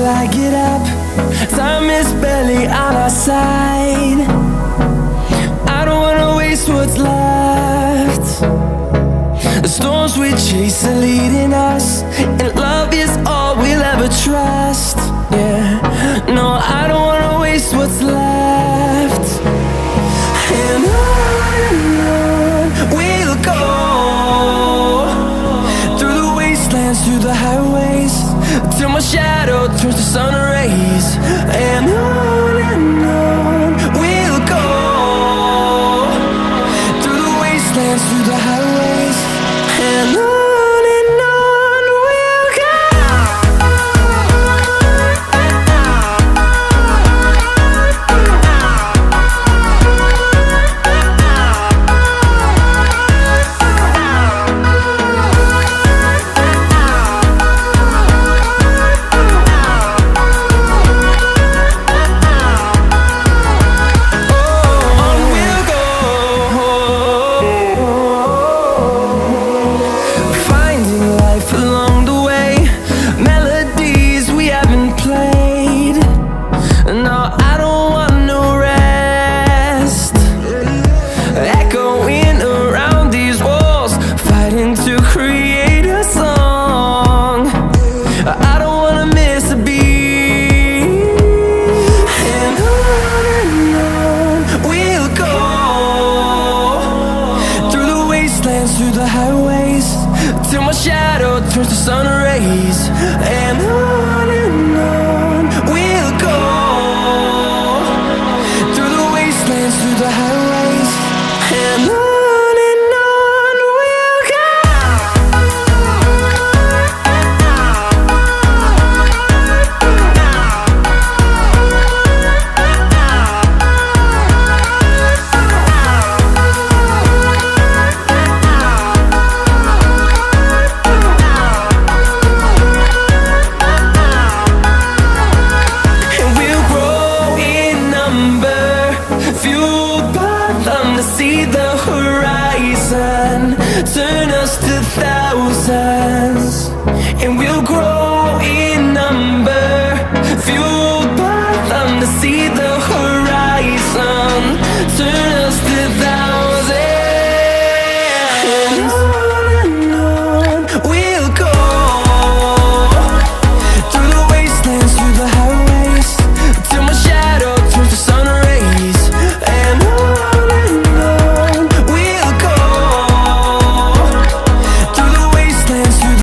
till I get up. Time is barely on our side. I don't wanna waste what's left. The storms we chase are leading us, and love is all we'll ever trust. Yeah, no, I don't wanna waste what's left. And on we'll go, through the wastelands, through the highways, till my shadow turns to sun rays. And on we'll go, through the wastelands, through the highways, and on we'll go. Through the highways, till my shadow turns to sun rays. And on we'll go, through the wastelands, through the highways, and on we'll go. See the horizon turn us to thousands, and we'll grow in number, fueled by them to see the horizon.